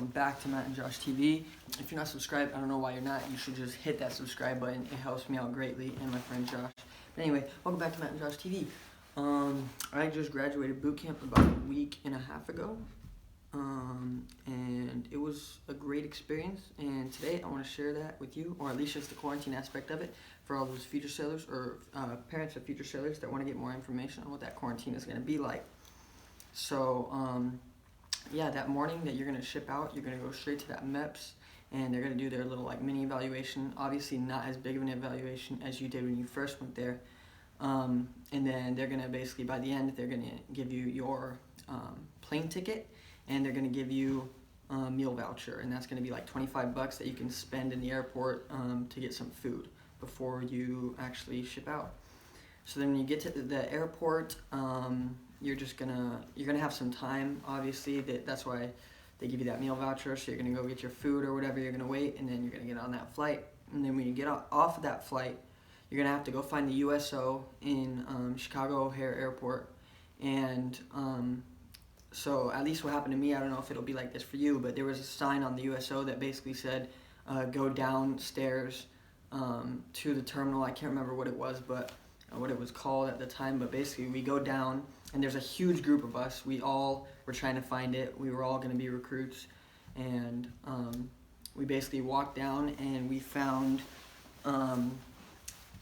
welcome back to Matt&Josh TV. If you're not subscribed, I don't know why you're not. You should just hit that subscribe button. It helps me out greatly and my friend Josh. But anyway, welcome back to Matt&Josh TV. I just graduated Bootcamp about a week and a half ago. And it was a great experience. And today I want to share that with you, or at least just the quarantine aspect of it, for all those future sailors or parents of future sailors that want to get more information on what that quarantine is going to be like. So, yeah, that morning that you're going to ship out, you're going to go straight to that MEPS, and they're going to do their little mini evaluation. Obviously not as big of an evaluation as you did when you first went there. And then they're going to basically, by the end, they're going to give you your plane ticket, and they're going to give you a meal voucher, and that's going to be like $25 that you can spend in the airport to get some food before you actually ship out. So then when you get to the airport, you're gonna have some time. Obviously, that's why they give you that meal voucher. So you're gonna go get your food or whatever. You're gonna wait, and then you're gonna get on that flight. And then when you get off of that flight, you're gonna have to go find the USO in Chicago O'Hare Airport. And so at least what happened to me, I don't know if it'll be like this for you, but there was a sign on the USO that basically said, go downstairs to the terminal. I can't remember what it was, but what it was called at the time, but basically we go down, and there's a huge group of us. We all were trying to find it. We were all going to be recruits, and we basically walked down, and we found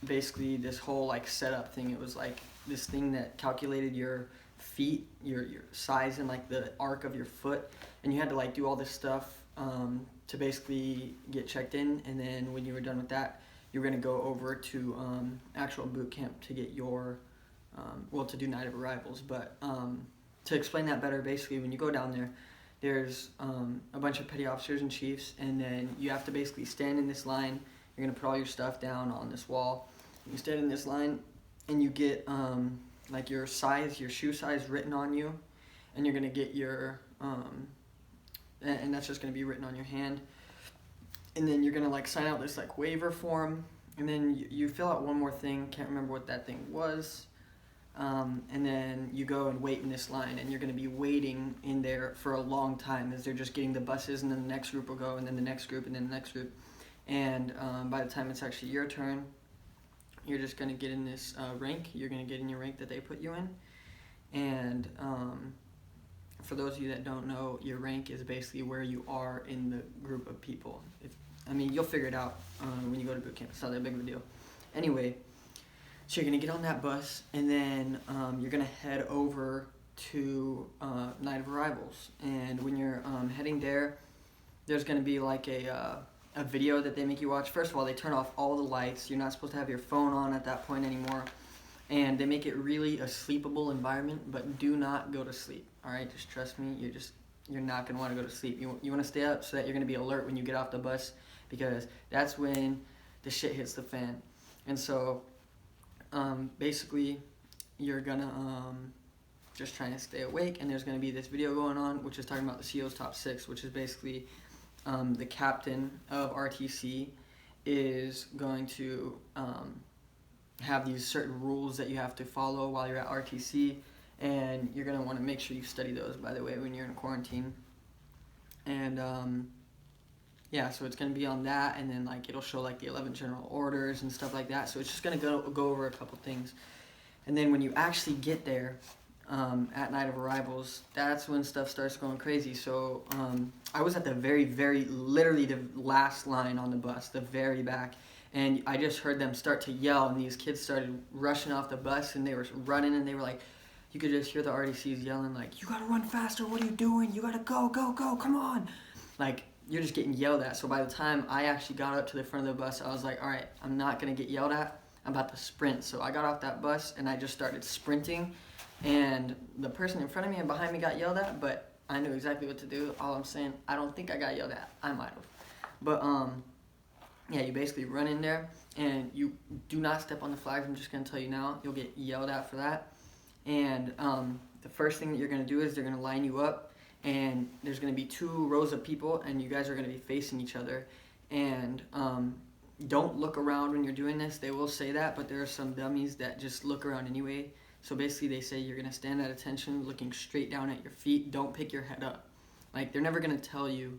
basically this whole setup thing. It was like this thing that calculated your feet, your size, and the arc of your foot, and you had to do all this stuff to basically get checked in. And then when you were done with that, you're going to go over to actual boot camp to get your, to do night of arrivals. But to explain that better, basically when you go down there, there's a bunch of petty officers and chiefs, and then you have to basically stand in this line. You're going to put all your stuff down on this wall. You stand in this line, and you get your size, your shoe size written on you, and you're going to get your, and that's just going to be written on your hand. And then you're going to sign out this waiver form, and then you fill out one more thing. Can't remember what that thing was. And then you go and wait in this line, and you're going to be waiting in there for a long time as they're just getting the buses, and then the next group will go, and then the next group, and then the next group. And by the time it's actually your turn, you're just going to get in this rank. You're going to get in your rank that they put you in. And for those of you that don't know, your rank is basically where you are in the group of people. You'll figure it out when you go to boot camp. It's not that big of a deal. Anyway, so you're going to get on that bus, and then you're going to head over to night of arrivals. And when you're heading there, there's going to be a video that they make you watch. First of all, they turn off all the lights. You're not supposed to have your phone on at that point anymore. And they make it really a sleepable environment, but do not go to sleep. All right, just trust me. You're not going to want to go to sleep. You want to stay up so that you're going to be alert when you get off the bus, because that's when the shit hits the fan. And so basically you're going to just trying to stay awake, and there's going to be this video going on which is talking about the CO's top 6, which is basically the captain of RTC is going to have these certain rules that you have to follow while you're at RTC, and you're going to want to make sure you study those, by the way, when you're in quarantine. And yeah, so it's going to be on that, and then it'll show the 11 general orders and stuff like that. So it's just going to go over a couple things. And then when you actually get there at night of arrivals, that's when stuff starts going crazy. So I was at the literally the last line on the bus, the very back. And I just heard them start to yell, and these kids started rushing off the bus, and they were running, and they were you could just hear the RTCs yelling, you gotta run faster, what are you doing? You gotta go, come on. You're just getting yelled at. So by the time I actually got up to the front of the bus, I was like, all right, I'm not gonna get yelled at, I'm about to sprint. So I got off that bus, and I just started sprinting, and the person in front of me and behind me got yelled at, but I knew exactly what to do. All I'm saying, I don't think I got yelled at. I might have. But yeah, you basically run in there, and you do not step on the flags. I'm just going to tell you now, you'll get yelled at for that. And the first thing that you're going to do is they're going to line you up, and there's going to be 2 rows of people, and you guys are going to be facing each other. And don't look around when you're doing this. They will say that, but there are some dummies that just look around anyway. So basically they say you're going to stand at attention, looking straight down at your feet. Don't pick your head up. They're never going to tell you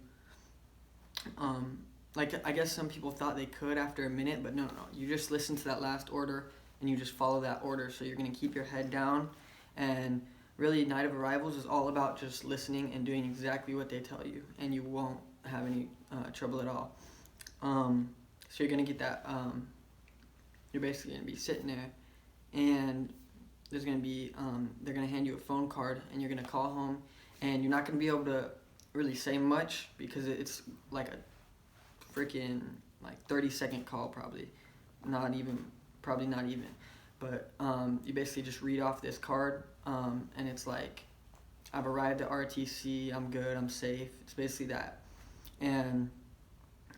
like I guess some people thought they could after a minute, but no. You just listen to that last order and you just follow that order. So you're gonna keep your head down, and really Night of Arrivals is all about just listening and doing exactly what they tell you, and you won't have any trouble at all. So you're gonna get that. You're basically gonna be sitting there, and there's gonna be they're gonna hand you a phone card, and you're gonna call home, and you're not gonna be able to really say much because it's like a freaking like 30-second call, probably not even, but you basically just read off this card, and it's like, I've arrived at RTC, I'm good, I'm safe. It's basically that. And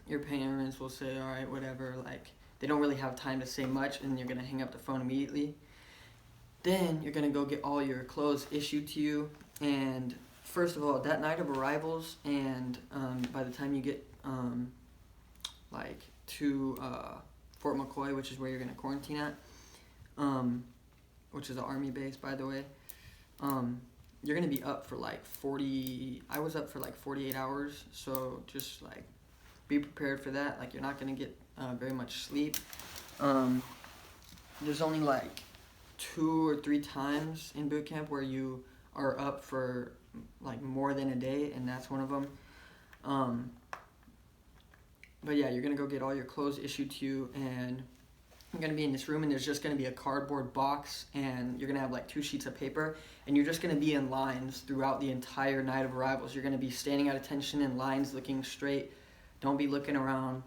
your parents will say, all right, whatever, like they don't really have time to say much, and you're gonna hang up the phone immediately. Then you're gonna go get all your clothes issued to you, and first of all, that night of arrivals, and by the time you get like to Fort McCoy, which is where you're gonna quarantine at, which is an army base, by the way, you're gonna be up for like 40. I was up for like 48 hours, so just like be prepared for that. Like you're not gonna get very much sleep. There's only like 2 or 3 times in boot camp where you are up for like more than a day, and that's one of them. But yeah, you're gonna go get all your clothes issued to you, and you're gonna be in this room, and there's just gonna be a cardboard box, and you're gonna have like 2 sheets of paper, and you're just gonna be in lines throughout the entire night of arrivals. You're gonna be standing at attention in lines, looking straight. Don't be looking around.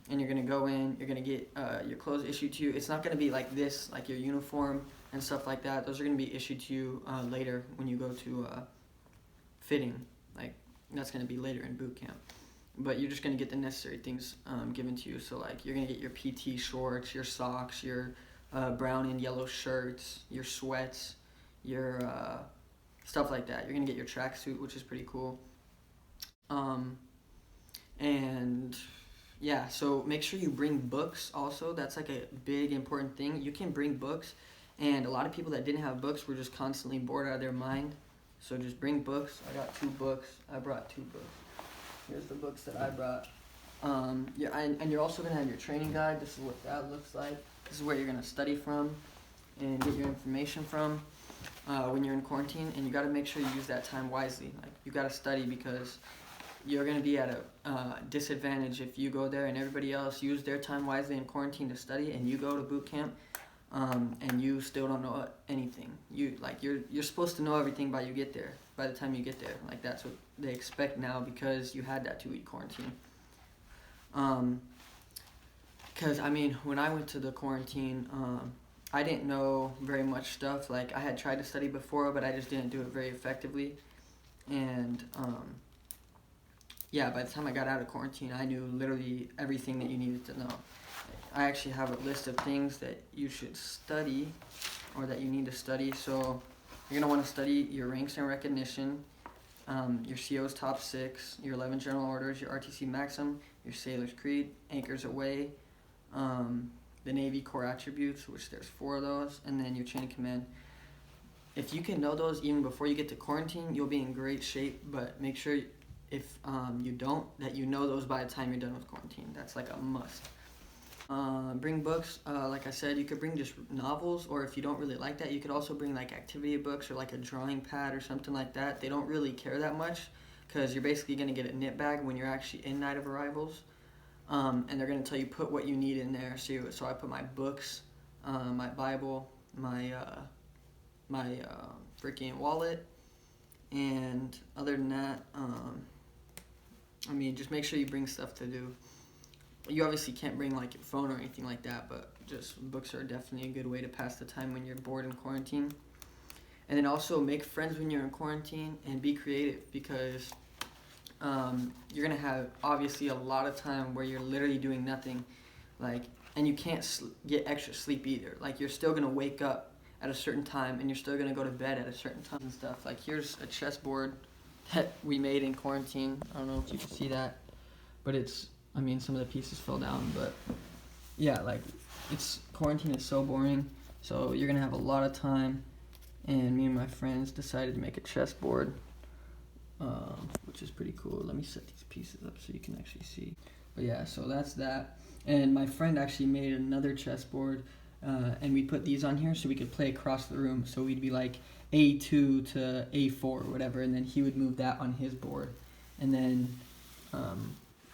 And you're gonna go in. You're gonna get your clothes issued to you. It's not gonna be like this, like your uniform and stuff like that. Those are gonna be issued to you later when you go to fitting. Like that's gonna be later in boot camp. But you're just gonna get the necessary things given to you. So like you're gonna get your PT shorts, your socks, your brown and yellow shirts, your sweats, your stuff like that. You're gonna get your tracksuit, which is pretty cool. And yeah, so make sure you bring books also. That's like a big important thing. You can bring books, and a lot of people that didn't have books were just constantly bored out of their mind. So just bring books. I got 2 books. I brought 2 books. Here's the books that I brought. Yeah, and you're also gonna have your training guide. This is what that looks like. This is where you're gonna study from and get your information from when you're in quarantine. And you gotta make sure you use that time wisely. Like you gotta study, because you're gonna be at a disadvantage if you go there and everybody else use their time wisely in quarantine to study, and you go to boot camp and you still don't know anything. You're supposed to know everything by the time you get there. Like that's what they expect now, because you had that 2-week quarantine. Because I mean, when I went to the quarantine, I didn't know very much stuff. Like I had tried to study before, but I just didn't do it very effectively. And yeah, by the time I got out of quarantine, I knew literally everything that you needed to know. I actually have a list of things that you should study, or that you need to study. So you're gonna want to study your ranks and recognition, your CO's top 6, your 11 general orders, your RTC Maxim, your Sailor's Creed, Anchor's Aweigh, the Navy core attributes, which there's 4 of those, and then your chain of command. If you can know those even before you get to quarantine, you'll be in great shape. But make sure if you don't, that you know those by the time you're done with quarantine. That's like a must. Bring books. Like I said, you could bring just novels, or if you don't really like that, you could also bring like activity books or like a drawing pad or something like that. They don't really care that much, because you're basically going to get a knit bag when you're actually in Night of Arrivals, and they're going to tell you put what you need in there. So I put my books, my Bible, my freaking wallet, and other than that, I mean, just make sure you bring stuff to do. You obviously can't bring like your phone or anything like that, but just books are definitely a good way to pass the time when you're bored in quarantine. And then also make friends when you're in quarantine, and be creative, because you're gonna have obviously a lot of time where you're literally doing nothing, like, and you can't get extra sleep either. Like you're still gonna wake up at a certain time, and you're still gonna go to bed at a certain time and stuff. Like here's a chessboard that we made in quarantine. I don't know if you can see that, but I mean, some of the pieces fell down, but yeah, like quarantine is so boring, so you're gonna have a lot of time. And me and my friends decided to make a chessboard which is pretty cool. Let me set these pieces up so you can actually see. But yeah, so that's that. And my friend actually made another chessboard, and we put these on here so we could play across the room. So we'd be like A2 to A4 or whatever, and then he would move that on his board, and then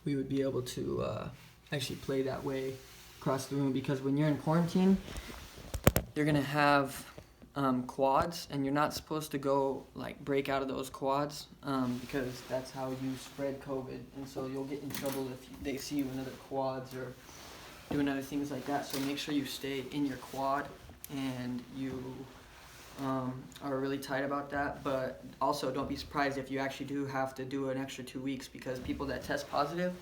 we would be able to actually play that way across the room. Because when you're in quarantine, you're gonna have quads, and you're not supposed to go like break out of those quads, because that's how you spread COVID, and so you'll get in trouble if they see you in other quads or doing other things like that. So make sure you stay in your quad, and you are really tight about that. But also don't be surprised if you actually do have to do an extra 2 weeks, because people that test positive,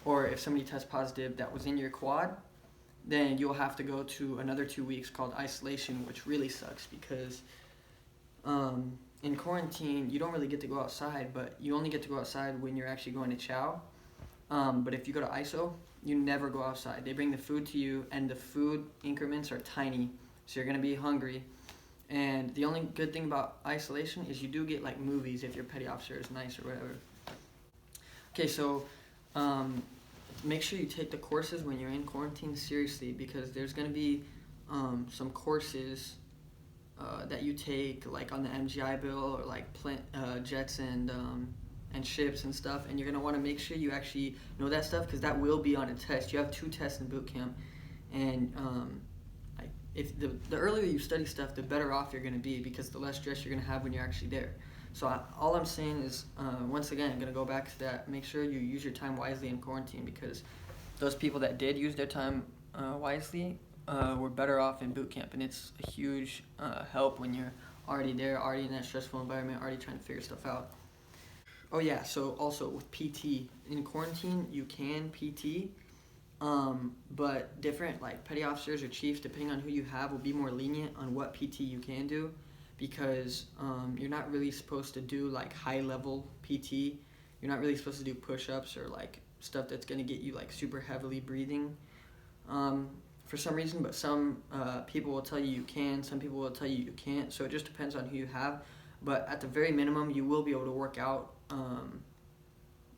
or if somebody tests positive that was in your quad, then you'll have to go to another 2 weeks called isolation, which really sucks, because in quarantine you don't really get to go outside, but you only get to go outside when you're actually going to chow. But if you go to ISO, you never go outside. They bring the food to you, and the food increments are tiny, so you're gonna be hungry. And the only good thing about isolation is you do get like movies if your petty officer is nice or whatever. Okay, so make sure you take the courses when you're in quarantine seriously, because there's going to be some courses that you take like on the MGI bill, or like jets and ships and stuff, and you're going to want to make sure you actually know that stuff, because that will be on a test. You have 2 tests in boot camp, and if the earlier you study stuff, the better off you're going to be, because the less stress you're going to have when you're actually there. So all I'm saying is, once again, I'm going to go back to that. Make sure you use your time wisely in quarantine, because those people that did use their time wisely were better off in boot camp. And it's a huge help when you're already there, already in that stressful environment, already trying to figure stuff out. Oh yeah, so also with PT, in quarantine you can PT, but different like petty officers or chiefs, depending on who you have, will be more lenient on what PT you can do, because you're not really supposed to do like high level PT. You're not really supposed to do push-ups or like stuff that's going to get you like super heavily breathing for some reason. But some people will tell you can, some people will tell you can't, so it just depends on who you have. But at the very minimum, you will be able to work out.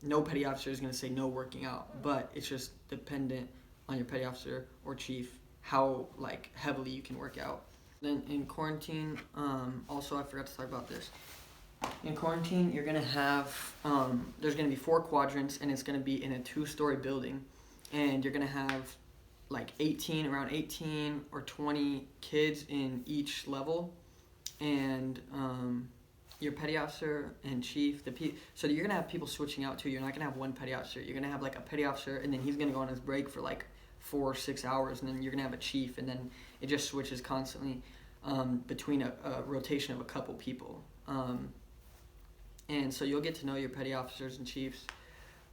No petty officer is going to say no working out, but it's just dependent on your petty officer or chief how like heavily you can work out. Then in quarantine, also I forgot to talk about this. In quarantine, you're gonna have there's gonna be 4 quadrants, and it's gonna be in a 2-story building, and you're gonna have like around 18 or 20 kids in each level, and your petty officer and chief, so you're gonna have people switching out too. You're not gonna have one petty officer. You're gonna have like a petty officer, and then he's gonna go on his break for like 4 or 6 hours, and then you're gonna have a chief, and then it just switches constantly between a rotation of a couple people. And so you'll get to know your petty officers and chiefs,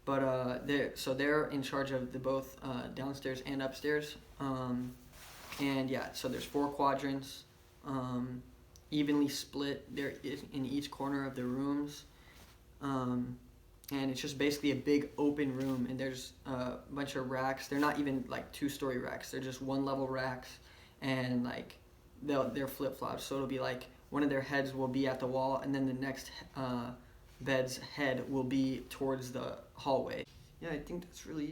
but they're in charge of the both downstairs and upstairs. And yeah, so there's 4 quadrants, evenly split. They're in each corner of the rooms, and it's just basically a big open room. And there's a bunch of racks. They're not even like 2-story racks. They're just 1-level racks, and like they're flip flops. So it'll be like one of their heads will be at the wall, and then the next bed's head will be towards the hallway. Yeah, I think that's really it.